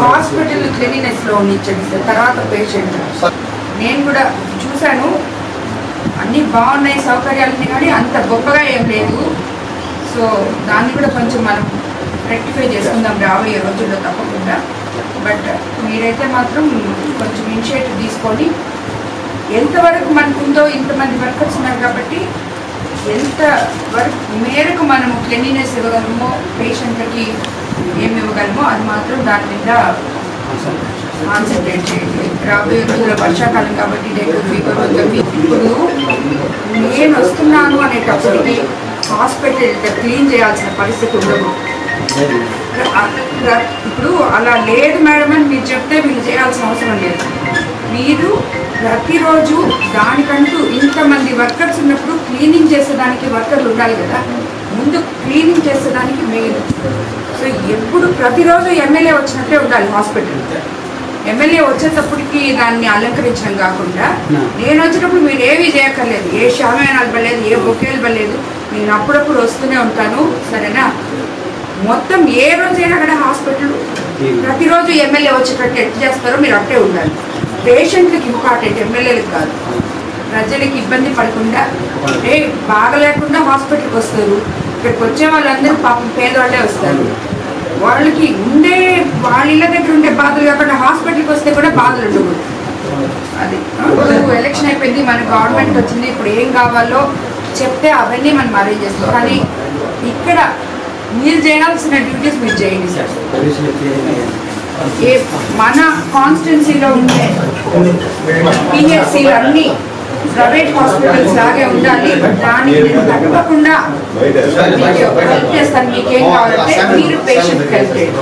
Hospital క్లీనినెస్లో ఉండించండి sir. తర్వాత పేషెంట్ నేను కూడా చూశాను, అన్నీ బాగున్నాయి సౌకర్యాలన్నీ, కానీ అంత గొప్పగా ఏం లేదు. సో దాన్ని కూడా కొంచెం మనం రెక్టిఫై చేసుకుందాం రాబోయే రోజుల్లో తప్పకుండా. బట్ మీరైతే మాత్రం కొంచెం ఇనిషియేటివ్ తీసుకొని ఎంతవరకు మనకుందో, ఇంతమంది వర్కర్స్ ఉన్నారు కాబట్టి ఎంత వరకు మేరకు మనము క్లీనినెస్ ఇవ్వగలమో, పేషెంట్లకి ఏమి ఇవ్వగలమో అది మాత్రం దాని మీద కాన్సన్ట్రేట్ చేయండి. రాబోయే రోజుల్లో వర్షాకాలం కాబట్టి డెంగ్యూ ఫీవర్ వద్ద ఇప్పుడు నేను వస్తున్నాను అనేటప్పటికి హాస్పిటల్ క్లీన్ చేయాల్సిన పరిస్థితి ఉండదు. ఇప్పుడు అలా లేదు మేడం అని మీరు చెప్తే మీరు చేయాల్సిన అవసరం లేదు. మీరు ప్రతిరోజు దానికంటూ ఇంతమంది వర్కర్స్ ఉన్నప్పుడు క్లీనింగ్ చేసేదానికి వర్కర్లు ఉండాలి కదా. ముందు క్లీనింగ్ చేసేదానికి మెయిన్. సో ఎప్పుడు ప్రతిరోజు ఎమ్మెల్యే వచ్చినట్టే ఉండాలి హాస్పిటల్. ఎమ్మెల్యే వచ్చేటప్పటికి దాన్ని అలంకరించడం కాకుండా నేను వచ్చేటప్పుడు మీరు ఏమీ చేయక్కర్లేదు, ఏ షామయానాలు పడలేదు, ఏ బొకేలు పడలేదు, నేను అప్పుడప్పుడు వస్తూనే ఉంటాను సరేనా. మొత్తం ఏ రోజైనా అక్కడ హాస్పిటల్ ప్రతిరోజు ఎమ్మెల్యే వచ్చేటట్టు ఎట్లా చేస్తారో మీరు అట్టే ఉండాలి. పేషెంట్లకి ఇంపార్టెంట్, ఎమ్మెల్యేలకు కాదు. ప్రజలకి ఇబ్బంది పడకుండా బాగలేకుండా హాస్పిటల్కి వస్తారు. ఇక్కడికి వచ్చే వాళ్ళందరూ పాపం పేదవాళ్ళే వస్తారు. వాళ్ళకి ఉండే వాళ్ళ ఇళ్ళ దగ్గర ఉండే బాధలు కాకుండా హాస్పిటల్కి వస్తే కూడా బాధలు ఉండకూడదు. అది ఇప్పుడు ఎలక్షన్ అయిపోయింది, మన గవర్నమెంట్ వచ్చింది, ఇప్పుడు ఏం కావాలో చెప్తే అవన్నీ మనం అరేంజ్ చేస్తాం. కానీ ఇక్కడ మీరు చేయాల్సిన డ్యూటీస్ మీరు చేయండి సార్. మన కాన్స్టిట్యున్సీలో ఉండే పిహెచ్సీలు అన్నీ ప్రైవేట్ హాస్పిటల్స్ లాగే ఉండాలి. దానికి నేను తప్పకుండా హెల్ప్ చేస్తాను. మీకేం కావాలంటే మీరు పేషెంట్కి హెల్ప్ చేయండి.